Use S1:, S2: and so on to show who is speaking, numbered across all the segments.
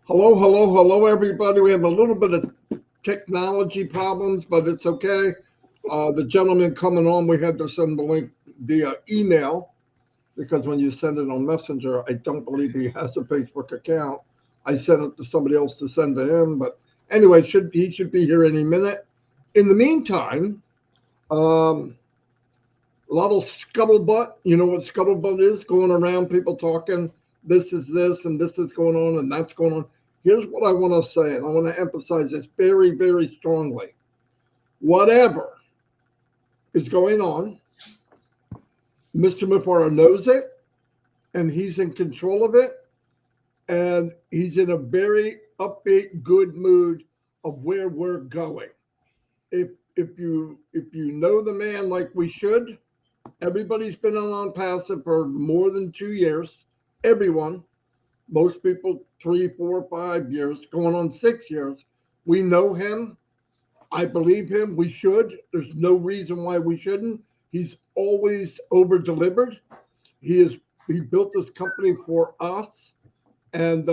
S1: Hello, hello, hello, everybody. We have a little bit of technology problems, but it's okay. The gentleman coming on, we had to send the link via email because when you send it on Messenger, I don't believe he has a Facebook account. I sent it to somebody else to send to him, but anyway, he should be here any minute. In the meantime, a lot of scuttlebutt. You know what scuttlebutt is? Going around, people talking. This is this, and this is going on, and that's going on. Here's what I want to say, and I want to emphasize this very, very strongly. Whatever is going on, Mr. Mufara knows it, and he's in control of it, and he's in a very upbeat, good mood of where we're going. If you know the man like we should, everybody's been on passive for more than 2 years. Everyone, most people 3, 4, 5 years, going on 6 years. We know him. I believe him. We should. There's no reason why we shouldn't. He's always over delivered. He built this company for us, and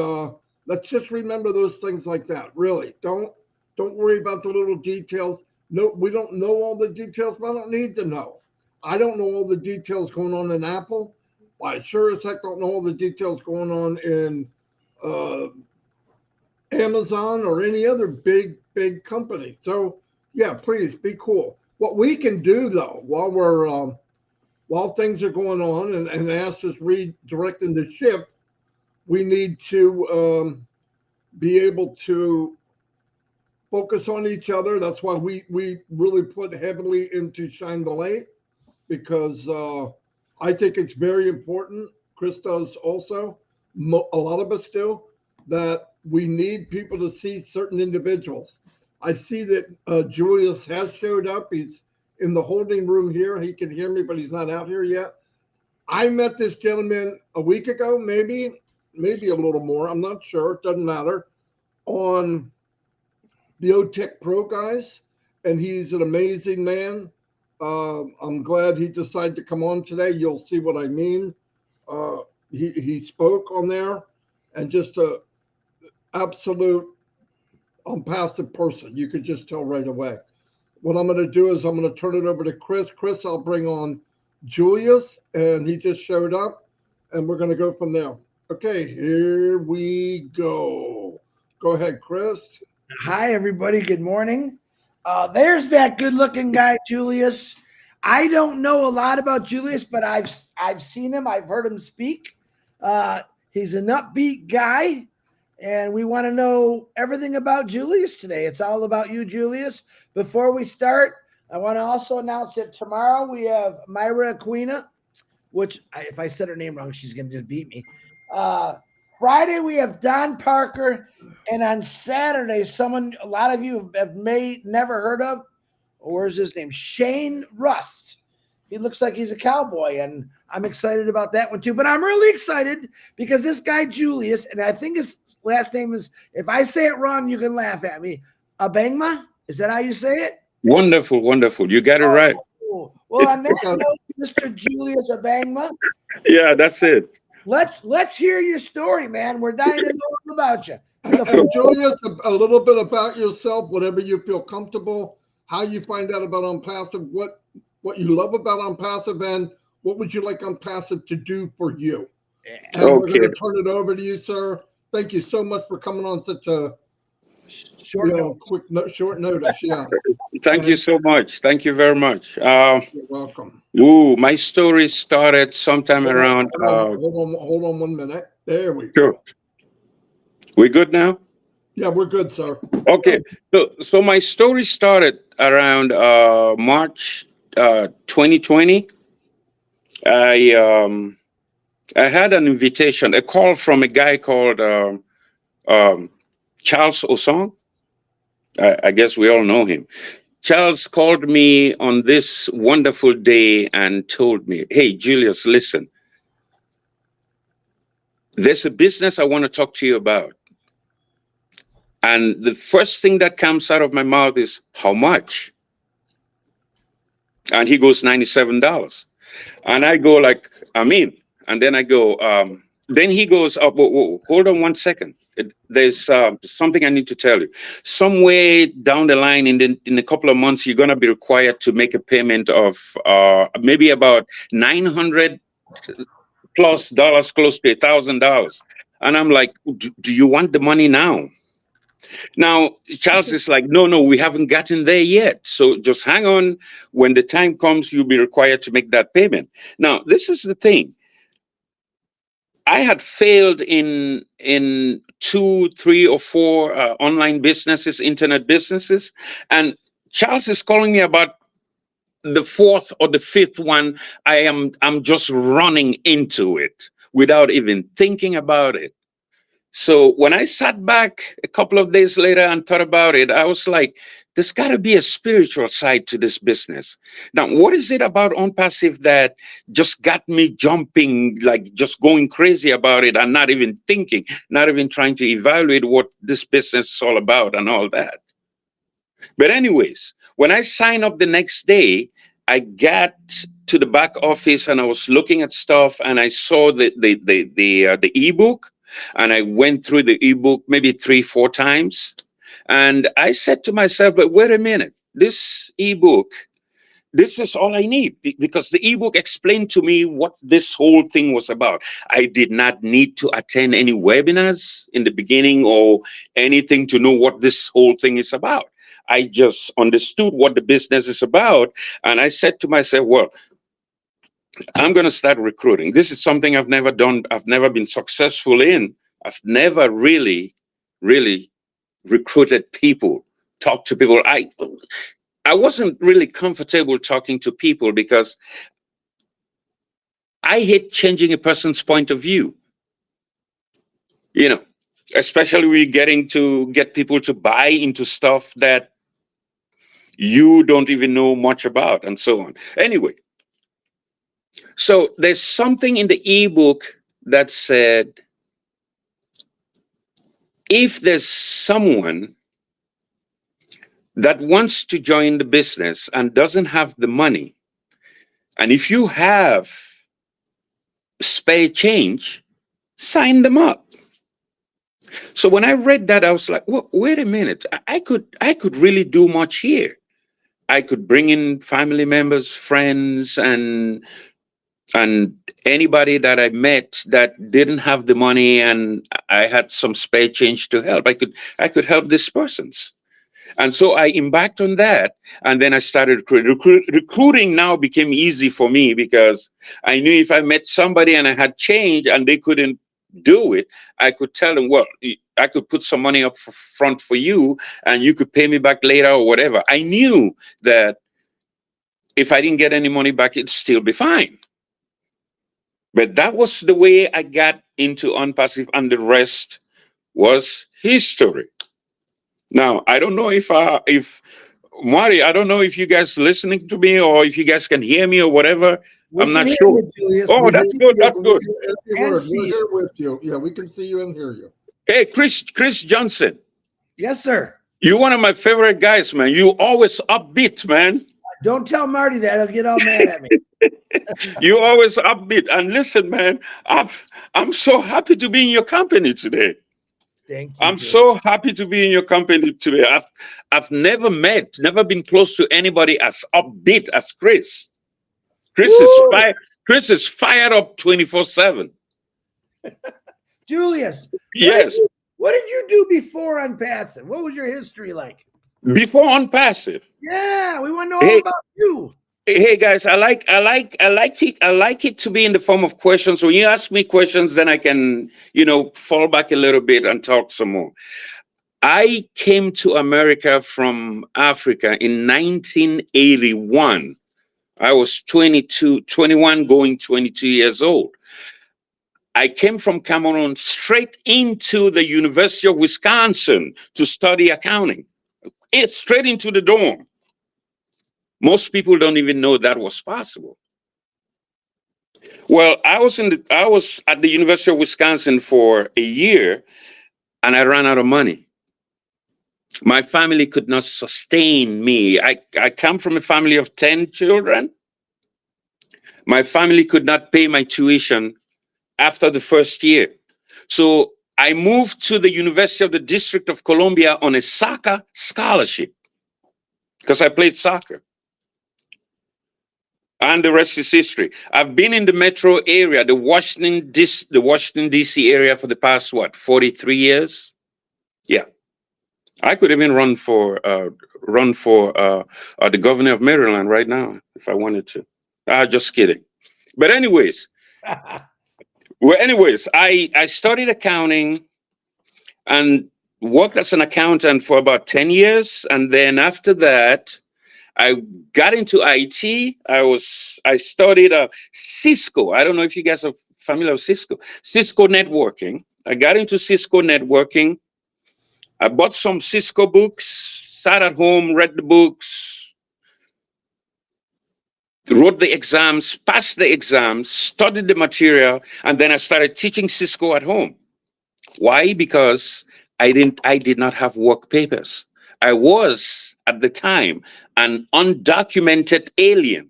S1: let's just remember those things like that. Really, don't worry about the little details. No, we don't know all the details, but I don't need to know. I don't know all the details going on in Apple. I sure as heck don't know all the details going on in Amazon or any other big company. So yeah, please be cool. What we can do though, while things are going on and Ash is redirecting the ship, we need to be able to focus on each other. That's why we really put heavily into Shine the Light, because I think it's very important. Chris does also. A lot of us do. That we need people to see certain individuals. I see that Julius has showed up. He's in the holding room here. He can hear me, but he's not out here yet. I met this gentleman a week ago, maybe a little more. I'm not sure. It doesn't matter. On the OTech Pro guys, and he's an amazing man. I'm glad he decided to come on today. You'll see what I mean. He spoke on there, and just a absolute passive person. You could just tell right away. What I'm going to do is I'm going to turn it over to Chris. Chris, I'll bring on Julius, and he just showed up, and we're going to go from there. Okay, here we go. Go ahead, Chris.
S2: Hi, everybody. Good morning. There's that good-looking guy, Julius. I don't know a lot about Julius, but I've seen him. I've heard him speak. He's an upbeat guy, and we want to know everything about Julius today. It's all about you, Julius. Before we start, I want to also announce that tomorrow we have Myra Aquina, which if I said her name wrong, she's going to just beat me. Friday, we have Don Parker, and on Saturday, a lot of you have never heard of, or is his name? Shane Rust. He looks like he's a cowboy, and I'm excited about that one too. But I'm really excited because this guy, Julius, and I think his last name is, if I say it wrong, you can laugh at me. Abangma? Is that how you say it?
S3: Wonderful, wonderful. You got it right.
S2: Cool. Well, on that note, Mr. Julius Abangma.
S3: Yeah, that's it.
S2: Let's hear your story, man. We're dying to know all about you.
S1: Julius, a little bit about yourself, whatever you feel comfortable, how you find out about ONPASSIVE, what you love about ONPASSIVE, and what would you like ONPASSIVE to do for you. And we're going to turn it over to you, sir. Thank you so much for coming on such a short notice. Yeah.
S3: Thank you so much. Thank you very much.
S1: You're welcome.
S3: My story started sometime around.
S1: Hold on 1 minute. There we go.
S3: Sure. We good now?
S1: Yeah, we're good, sir.
S3: Okay. So my story started around March 2020. I had an invitation, a call from a guy called Charles Osong. I guess we all know him. Charles called me on this wonderful day and told me, hey, Julius, listen, there's a business I want to talk to you about. And the first thing that comes out of my mouth is, how much? And he goes, $97. And I go like, I'm in. And then I go, then he goes, oh, whoa, hold on 1 second. There's something I need to tell you. Somewhere down the line, in a couple of months, you're going to be required to make a payment of maybe about $900 plus dollars, close to $1,000. And I'm like, do you want the money now? Now, Charles is like, no, we haven't gotten there yet. So just hang on. When the time comes, you'll be required to make that payment. Now, this is the thing. I had failed in 2, 3, or 4 online businesses, internet businesses, and Charles is calling me about the 4th or the 5th one. I'm just running into it without even thinking about it. So when I sat back a couple of days later and thought about it, I was like, there's got to be a spiritual side to this business. Now, what is it about ONPASSIVE that just got me jumping, like just going crazy about it and not even thinking, not even trying to evaluate what this business is all about and all that? But anyways, when I signed up the next day, I got to the back office and I was looking at stuff and I saw the ebook, and I went through the ebook maybe 3, 4 times. And I said to myself, but wait a minute, this ebook, this is all I need, because the ebook explained to me what this whole thing was about. I did not need to attend any webinars in the beginning or anything to know what this whole thing is about. I just understood what the business is about. And I said to myself, well, I'm going to start recruiting. This is something I've never done. I've never been successful in. I've never really recruited people, talked to people. I wasn't really comfortable talking to people because I hate changing a person's point of view. You know, especially when you're getting to get people to buy into stuff that you don't even know much about and so on. Anyway, so there's something in the ebook that said, if there's someone that wants to join the business and doesn't have the money, and if you have spare change, sign them up. So when I read that, I was like, well, wait a minute, I could really do much here. I could bring in family members, friends, and anybody that I met that didn't have the money and I had some spare change to help. I could help these persons. And so I embarked on that, and then I started recruiting. Now became easy for me because I knew if I met somebody and I had change and they couldn't do it, I could tell them, well, I could put some money up front for you and you could pay me back later or whatever. I knew that if I didn't get any money back, it'd still be fine. But that was the way I got into ONPASSIVE, and the rest was history. Now, I don't know if Marty, I don't know if you guys listening to me or if you guys can hear me or whatever. I'm not sure. Oh, that's good. That's good.
S1: We're here with you. Yeah, we can see you and hear you.
S3: Hey, Chris Johnson.
S2: Yes, sir.
S3: You're one of my favorite guys, man. You always upbeat, man.
S2: Don't tell Marty that. He'll get all mad at me.
S3: You always upbeat. And listen, man, I'm so happy to be in your company today.
S2: Thank you.
S3: I'm so happy to be in your company today. I've never been close to anybody as upbeat as Chris. Chris is fired up 24/7.
S2: Julius.
S3: Yes.
S2: What did you do before ONPASSIVE? What was your history like?
S3: Before ONPASSIVE?
S2: Yeah, we want to know all about you.
S3: Hey guys, I like it to be in the form of questions. When you ask me questions, then I can, fall back a little bit and talk some more. I came to America from Africa in 1981. I was 21 going 22 years old. I came from Cameroon straight into the University of Wisconsin to study accounting. It's straight into the dorm. Most people don't even know that was possible. Well, I was at the University of Wisconsin for a year, and I ran out of money. My family could not sustain me. I come from a family of 10 children. My family could not pay my tuition, after the first year. So I moved to the University of the District of Columbia on a soccer scholarship because I played soccer. And the rest is history. I've been in the metro area, the Washington DC area for the past, what, 43 years? Yeah. I could even run for the governor of Maryland right now if I wanted to. Just kidding. But anyways, I studied accounting and worked as an accountant for about 10 years. And then after that, I got into IT. I studied Cisco. I don't know if you guys are familiar with Cisco networking. I got into Cisco networking. I bought some Cisco books, sat at home, read the books, wrote the exams, passed the exams, studied the material, and then I started teaching Cisco at home. Why? Because I did not have work papers. I was, at the time, an undocumented alien,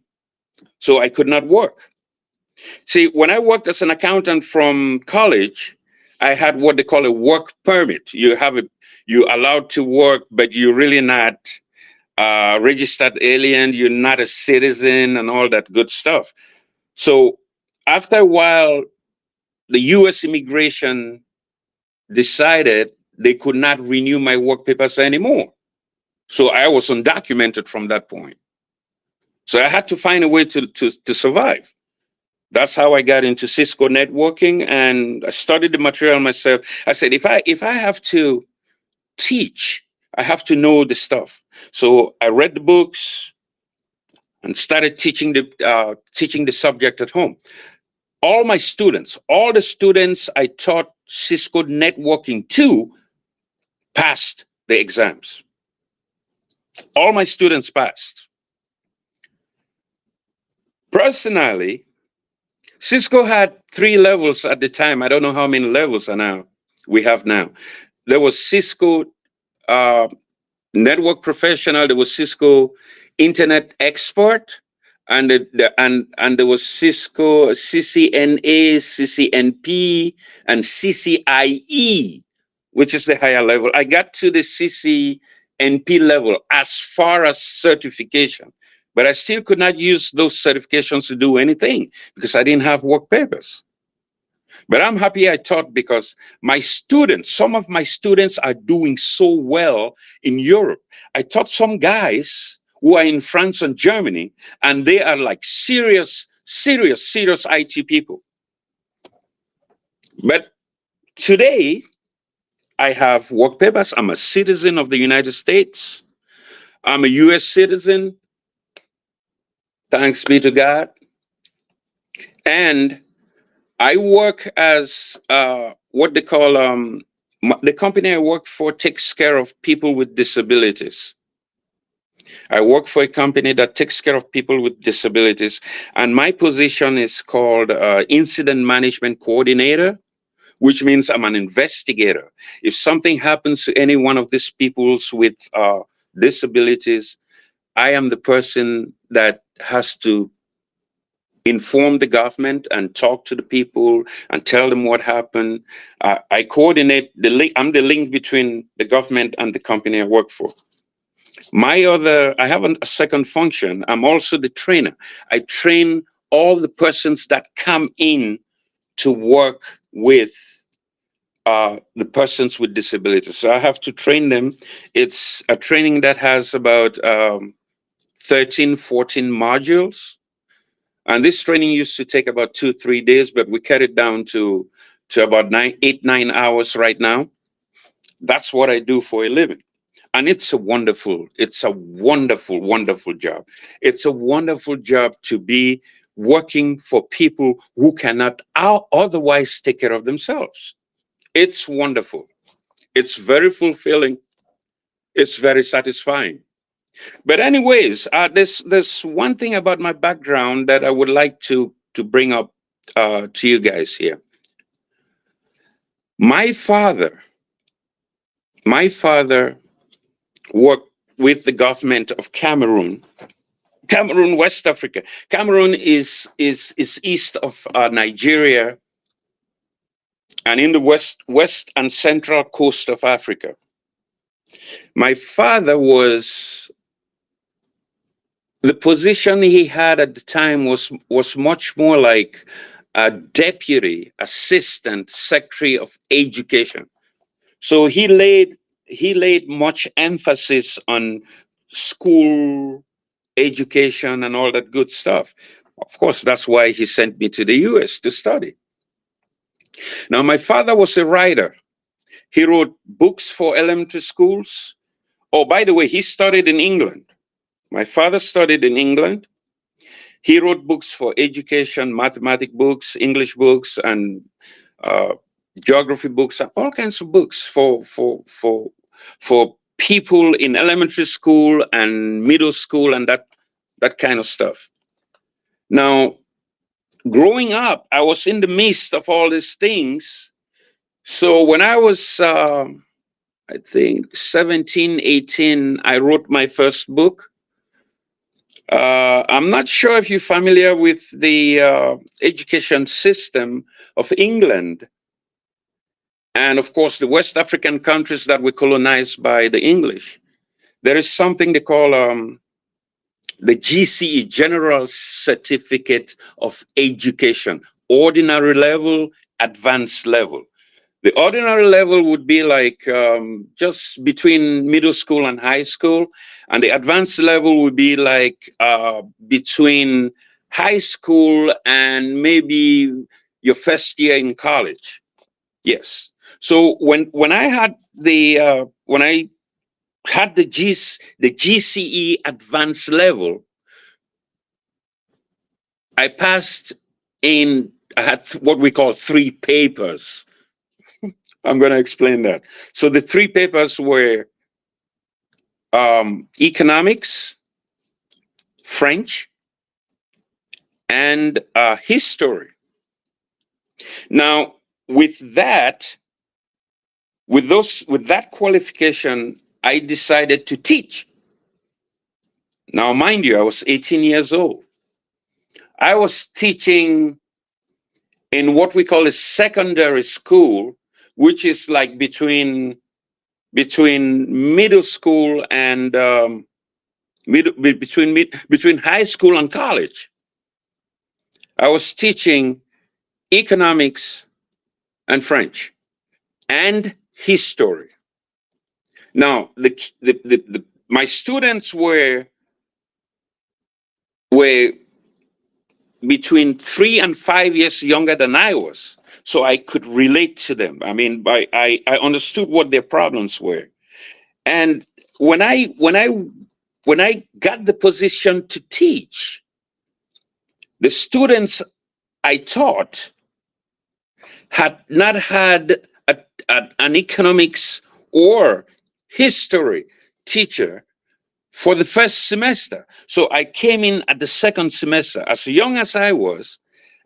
S3: so I could not work. See, when I worked as an accountant from college, I had what they call a work permit. You're allowed to work, but you're really not a registered alien. You're not a citizen and all that good stuff. So after a while, the U.S. immigration decided they could not renew my work papers anymore. So I was undocumented from that point. So I had to find a way to survive. That's how I got into Cisco networking, and I studied the material myself. I said, if I have to teach, I have to know the stuff. So I read the books and started teaching the subject at home. All the students I taught Cisco networking to passed the exams. All my students passed. Personally, Cisco had 3 levels at the time. I don't know how many levels we have now. There was Cisco Network Professional, there was Cisco Internet Expert, and there was Cisco CCNA, CCNP, and CCIE, which is the higher level. I got to the CCNP level as far as certification, but I still could not use those certifications to do anything because I didn't have work papers. But I'm happy I taught because some of my students are doing so well in Europe. I taught some guys who are in France and Germany, and they are like serious IT people. But today, I have work papers. I'm a citizen of the United States. I'm a US citizen. Thanks be to God. And I work as what they call, the company I work for takes care of people with disabilities. I work for a company that takes care of people with disabilities, and my position is called Incident Management Coordinator, which means I'm an investigator. If something happens to any one of these people with disabilities, I am the person that has to inform the government and talk to the people and tell them what happened. I coordinate the link. I'm the link between the government and the company I work for. I have a second function. I'm also the trainer. I train all the persons that come in to work with the persons with disabilities. So I have to train them. It's a training that has about 13, 14 modules. And this training used to take about 2-3 days, but we cut it down to about 8-9 hours right now. That's what I do for a living. And it's a wonderful, wonderful job. It's a wonderful job to be working for people who cannot otherwise take care of themselves. It's wonderful. It's very fulfilling. It's very satisfying. But anyways, there's one thing about my background that I would like to bring up to you guys here. My father worked with the government of Cameroon, West Africa. Cameroon is east of Nigeria and in the west and central coast of Africa. My father was, the position he had at the time was much more like a deputy assistant secretary of education. So he laid much emphasis on school education and all that good stuff. Of course, that's why he sent me to the US to study. Now, my father was a writer. He wrote books for elementary schools. Oh, by the way, he studied in England. My father studied in England. He wrote books for education, mathematics books, English books, and geography books, and all kinds of books for people in elementary school and middle school and that kind of stuff. Now, growing up, I was in the midst of all these things. So when I was, I think 17, 18, I wrote my first book. I'm not sure if you're familiar with the education system of England. And of course, the West African countries that were colonized by the English. There is something they call the GCE, General Certificate of Education, ordinary level, advanced level. The ordinary level would be like just between middle school and high school. And the advanced level would be like between high school and maybe your first year in college. Yes. So when I had the GCE advanced level, I passed in. I had what we call 3 papers. I'm going to explain that. So the 3 papers were economics, French, and history. Now, with that qualification, I decided to teach. Now, mind you, I was 18 years old. I was teaching in what we call a secondary school, which is like between middle school and between high school and college. I was teaching economics and French and history. Now, my students were between 3 and 5 years younger than I was, so I could relate to them. I mean, I understood what their problems were. And when I got the position to teach, the students I taught had not had an economics or history teacher for the first semester. So I came in at the second semester. As young as I was,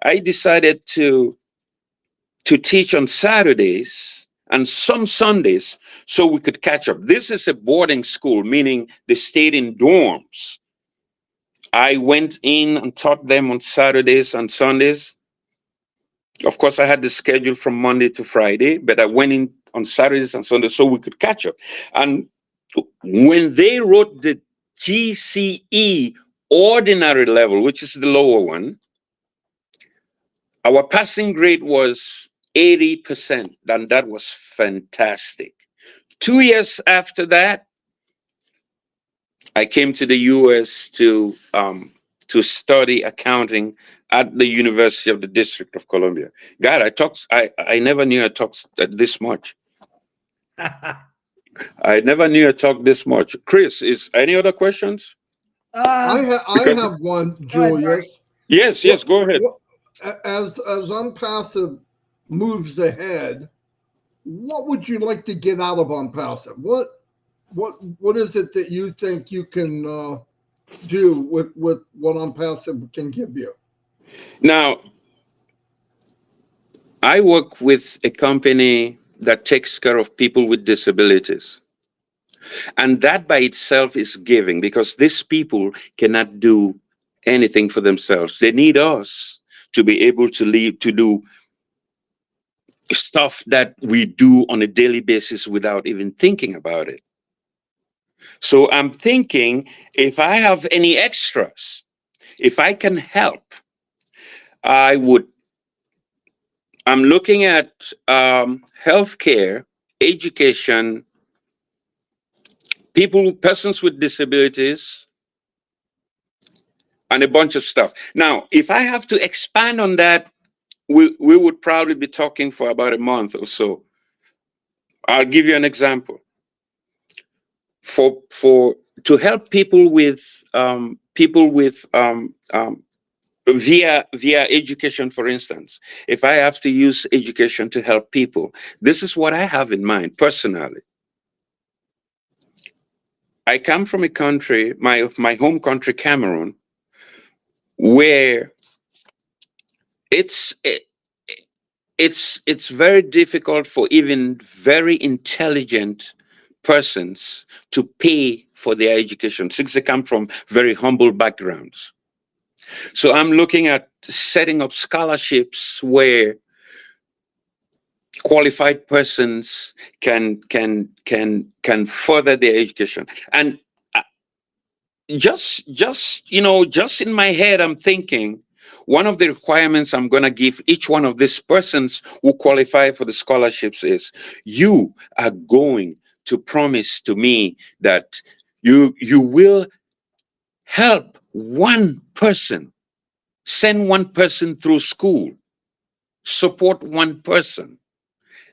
S3: I decided to teach on Saturdays and some Sundays so we could catch up. This is a boarding school, meaning they stayed in dorms. I went in and taught them on Saturdays and Sundays. Of course, I had the schedule from Monday to Friday, but I went in on Saturdays and Sundays so we could catch up. And when they wrote the GCE ordinary level, which is the lower one, our passing grade was 80%, and that was fantastic. 2 years after that, I came to the US to study accounting at the University of the District of Columbia. God, I never knew I talked this much. I never knew I talked this much. Chris, is any other questions?
S1: I have one, Julius.
S3: Yes, go ahead.
S1: As ONPASSIVE moves ahead, what would you like to get out of ONPASSIVE? What is it that you think you can do with what ONPASSIVE can give you?
S3: Now, I work with a company that takes care of people with disabilities. And that by itself is giving, because these people cannot do anything for themselves. They need us to be able to do stuff that we do on a daily basis without even thinking about it. So I'm thinking, if I have any extras, if I can help, I would. I'm looking at healthcare, education, persons with disabilities, and a bunch of stuff. Now, if I have to expand on that, we would probably be talking for about a month or so. I'll give you an example. To help people with via education, for instance, if I have to use education to help people, this is what I have in mind personally. I come from a country, my home country, Cameroon, where it's very difficult for even very intelligent persons to pay for their education, since they come from very humble backgrounds. So I'm looking at setting up scholarships where qualified persons can further their education. And just in my head, I'm thinking one of the requirements I'm going to give each one of these persons who qualify for the scholarships is, you are going to promise to me that you will help one person, send one person through school, support one person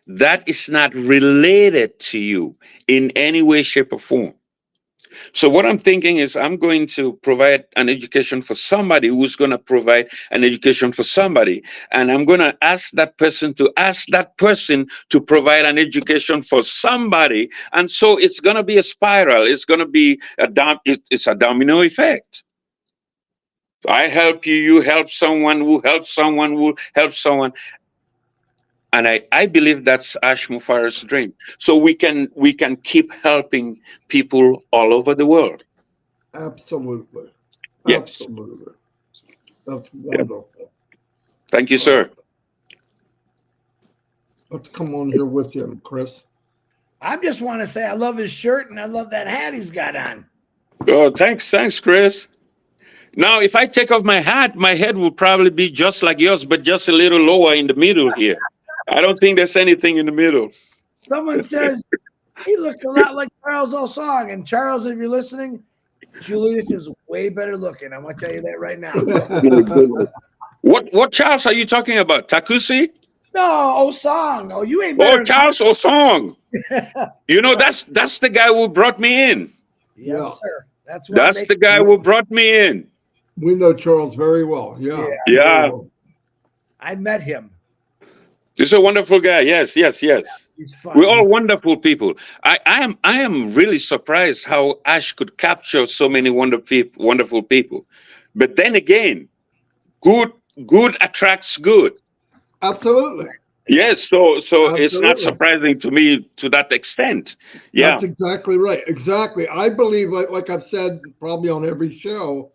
S3: that is not related to you in any way, shape, or form. So what I'm thinking is, I'm going to provide an education for somebody who's going to provide an education for somebody. And I'm going to ask that person to provide an education for somebody. And so it's going to be a spiral. It's going to be it's a domino effect. I help you, you help someone, who helps someone, who helps someone. And I believe that's Ash Mufarah's dream. So we can keep helping people all over the world.
S1: Absolutely.
S3: Yes.
S1: Absolutely. That's wonderful.
S3: Yeah. Thank you, sir.
S1: Let's come on here with him, Chris.
S2: I just want to say I love his shirt and I love that hat he's got on.
S3: Oh, thanks, Chris. Now, if I take off my hat, my head will probably be just like yours, but just a little lower in the middle here. I don't think there's anything in the middle.
S2: Someone says he looks a lot like Charles Osong. And Charles, if you're listening, Julius is way better looking. I'm going to tell you that right now.
S3: What Charles are you talking about? Takusi?
S2: No, Osong. Oh, you ain't better.
S3: Oh, Charles Osong. You know, that's the guy who brought me in.
S2: Yes, sir. That's
S3: the guy who brought me in.
S1: We know Charles very well. Yeah.
S3: Well.
S2: I met him.
S3: He's a wonderful guy. Yes. He's fun. We're all wonderful people. I am really surprised how Ash could capture so many wonderful people. But then again, good attracts good.
S1: Absolutely.
S3: Yes, so Absolutely. It's not surprising to me to that extent. Yeah,
S1: that's exactly right. Exactly. I believe, like I've said probably on every show,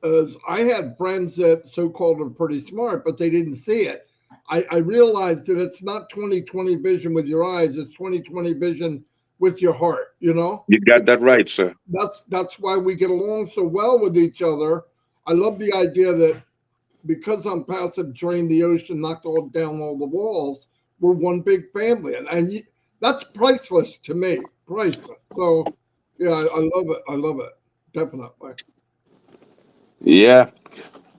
S1: is I had friends that so-called are pretty smart, but they didn't see it. I realized that it's not 20/20 vision with your eyes; it's 20/20 vision with your heart. You know.
S3: You got that right, sir.
S1: That's why we get along so well with each other. I love the idea that, because I'm passive, drained the ocean, knocked down all the walls, we're one big family. And that's priceless to me, priceless. So, yeah, I love it. I love it. Definitely.
S3: Yeah.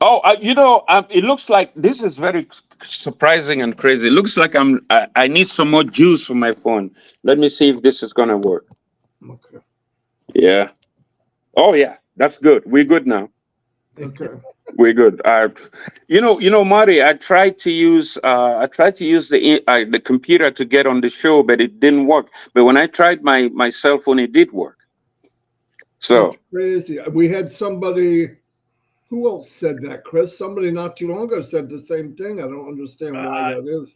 S3: Oh, it looks like this is very surprising and crazy. It looks like I need some more juice for my phone. Let me see if this is going to work.
S1: Okay.
S3: Yeah. Oh, yeah. That's good. We're good now.
S1: Okay.
S3: We're good. Marty, I tried to use the computer to get on the show, but it didn't work. But when I tried my cell phone, it did work. So
S1: that's crazy. We had somebody. Who else said that, Chris? Somebody not too long ago said the same thing. I don't understand why that is.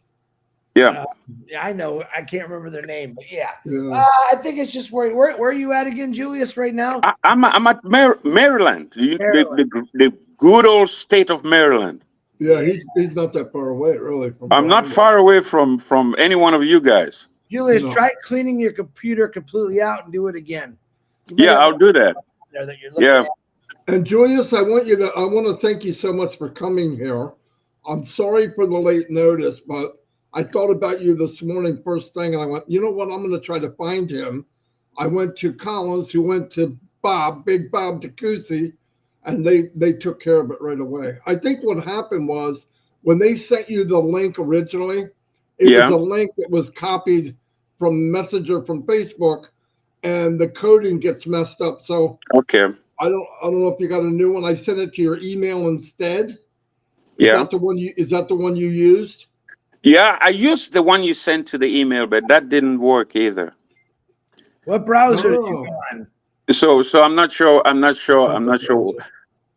S2: Yeah, I know. I can't remember their name, but yeah. I think it's just where are you at again, Julius? Right now,
S3: I'm at Maryland. The good old state of Maryland.
S1: Yeah, he's not that far away, really. From
S3: I'm
S1: where I
S3: not
S1: am.
S3: far away from any one of you guys.
S2: Julius,
S1: No.
S2: try cleaning your computer completely out and do it again. You might
S3: Yeah,
S2: have
S3: I'll do that.
S2: there that you're looking
S3: Yeah.
S2: at.
S1: And Julius, I want to thank you so much for coming here. I'm sorry for the late notice, but I thought about you this morning first thing, and I went, you know what? I'm going to try to find him. I went to Collins, who went to Bob, Big Bob DeCoucy, and they took care of it right away. I think what happened was when they sent you the link originally, it was
S3: Yeah.
S1: a link that was copied from Messenger from Facebook, and the coding gets messed up. So
S3: Okay.
S1: I don't know if you got a new one. I sent it to your email instead.
S3: Yeah.
S1: Is that the one you used?
S3: Yeah, I used the one you sent to the email, but that didn't work either.
S2: What browser did you
S1: Oh,
S2: go on?
S3: So I'm not sure. I'm not sure. I'm not sure.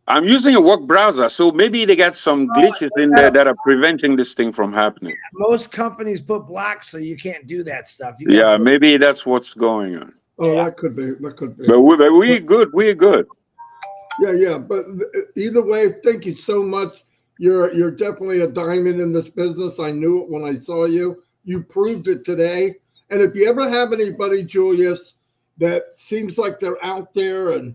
S3: I'm using a work browser, so maybe they got some glitches in there that are preventing this thing from happening.
S2: Most companies put blocks so you can't do that stuff. You
S3: Yeah,
S2: got
S3: maybe that's what's going on.
S1: Oh,
S2: Yeah.
S1: that could be. That could be.
S3: But we good. We're good.
S1: Yeah. But either way, thank you so much. You're definitely a diamond in this business. I knew it when I saw you. You proved it today. And if you ever have anybody, Julius, that seems like they're out there and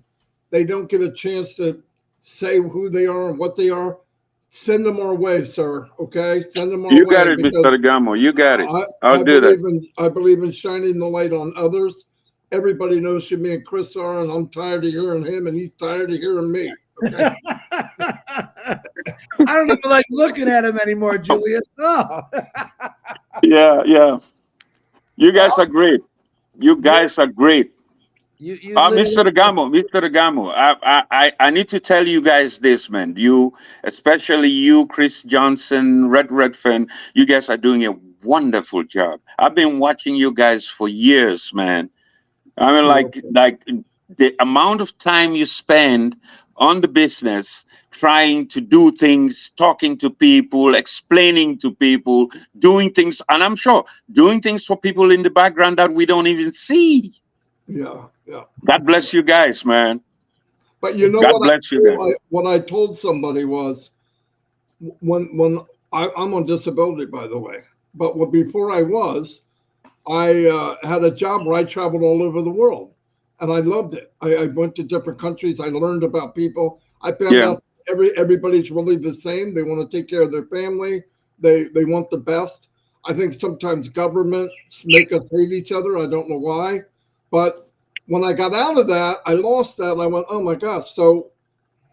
S1: they don't get a chance to say who they are and what they are, send them our way, sir. Okay, send them our
S3: You got
S1: way
S3: it, Mr.
S1: because
S3: Gamo. You got it.
S1: I
S3: I'll
S1: I
S3: do that.
S1: believe in shining the light on others. Everybody knows who me and Chris are, and I'm tired of hearing him, and he's tired of hearing me. Okay.
S2: I don't even like looking at him anymore, Julius. Oh.
S3: Yeah. You guys are great. You guys are great.
S2: You literally
S3: Mr. Degamo, I need to tell you guys this, man. You, especially you, Chris Johnson, Redfern, you guys are doing a wonderful job. I've been watching you guys for years, man. I mean, like the amount of time you spend on the business, trying to do things, talking to people, explaining to people, doing things, and I'm sure doing things for people in the background that we don't even see.
S1: Yeah.
S3: God bless you guys, man.
S1: But you know
S3: God bless you guys.
S1: what I told somebody was when I'm on disability, by the way, but before I had a job where I traveled all over the world, and I loved it. I went to different countries. I learned about people. I found
S3: Yeah.
S1: out everybody's really the same. They want to take care of their family. They want the best. I think sometimes governments make us hate each other. I don't know why, but when I got out of that, I lost that, and I went, oh my gosh. So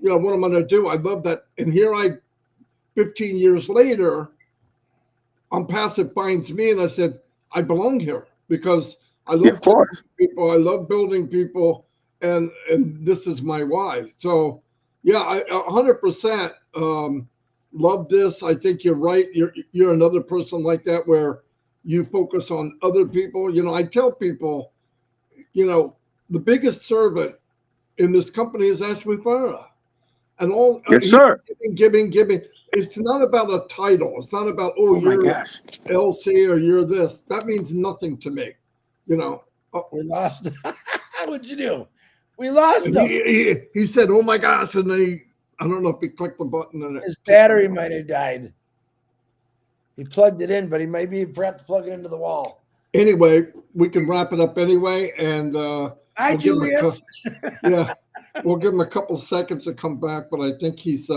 S1: what am I going to do? I love that, and here 15 years later, ONPASSIVE finds me, and I said, I belong here because I love
S3: Of course.
S1: people, I love building people, and this is my why. So, yeah, I 100% love this. I think you're right. You're another person like that where you focus on other people. I tell people, the biggest servant in this company is Ashwin Farah, and all
S3: Yes,
S1: he's
S3: sir.
S1: giving. It's not about a title. It's not about,
S3: Oh my
S1: you're
S3: gosh.
S1: LC or you're this. That means nothing to me.
S2: we lost. What'd you do? We lost
S1: And
S2: him.
S1: he said, "Oh my gosh!" And I don't know if he clicked the button and
S2: His battery might have died. He plugged it in, but he maybe forgot to plug it into the wall.
S1: Anyway, we can wrap it up anyway, and
S2: Hi,
S1: we'll give him
S2: Julius.
S1: we'll give him a couple seconds to come back, but I think he's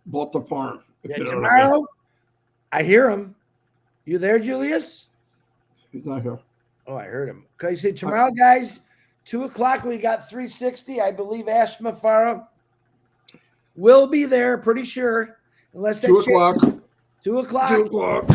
S1: bought the farm.
S2: Yeah,
S1: You know what I mean.
S2: tomorrow. I hear him. You there, Julius?
S1: He's not here.
S2: Oh, I heard him. Okay, say tomorrow, guys, 2:00. We got 360. I believe Ashma Farah will be there. Pretty sure, unless
S1: 2 o'clock.
S2: 2:00.
S1: 2 o'clock.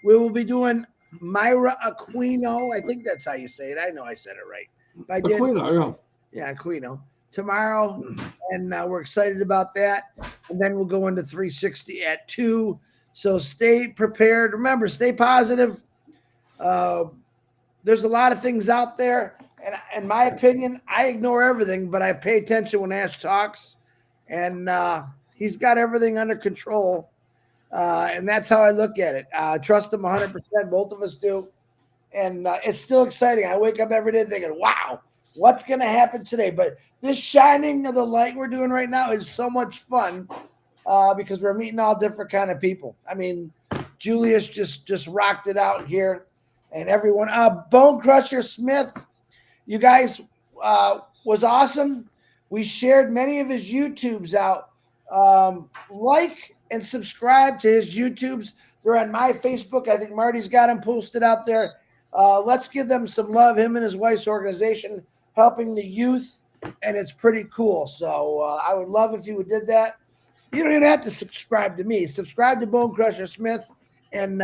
S2: We will be doing Myra Aquino. I think that's how you say it. I know I said it right. If I did,
S1: Aquino,
S2: yeah, Aquino tomorrow, and we're excited about that. And then we'll go into 360 at 2. So stay prepared. Remember, stay positive. There's a lot of things out there, and in my opinion, I ignore everything, but I pay attention when Ash talks, and he's got everything under control. And that's how I look at it. Trust him 100%. Both of us do. And it's still exciting. I wake up every day thinking, wow, what's going to happen today. But this shining of the light we're doing right now is so much fun because we're meeting all different kind of people. I mean, Julius just rocked it out here, and everyone. Bone Crusher Smith, you guys was awesome. We shared many of his YouTubes out. Like and subscribe to his YouTubes. They're on my Facebook. I think Marty's got them posted out there. Let's give them some love. Him and his wife's organization helping the youth, and it's pretty cool. So I would love if you did that. You don't even have to subscribe to me. Subscribe to Bone Crusher Smith and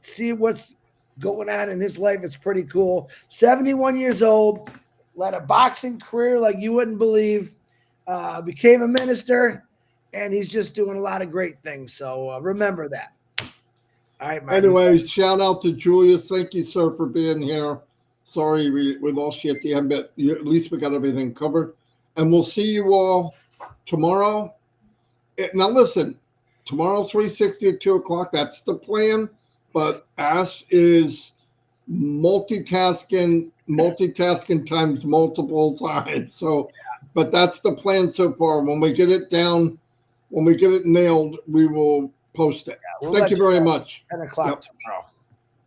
S2: see what's going on in his life. It's pretty cool. 71 years old, led a boxing career like you wouldn't believe, became a minister, and he's just doing a lot of great things. So remember that. All right, Marty.
S1: Anyway, shout out to Julius. Thank you, sir, for being here. Sorry we lost you at the end, but at least we got everything covered. And we'll see you all tomorrow. Now, listen, tomorrow, 360 at 2 o'clock. That's the plan. But Ash is multitasking times multiple times. So, but that's the plan so far. When we get it down, when we get it nailed, we will post it.
S2: We'll
S1: Thank you very much.
S2: 10 o'clock tomorrow.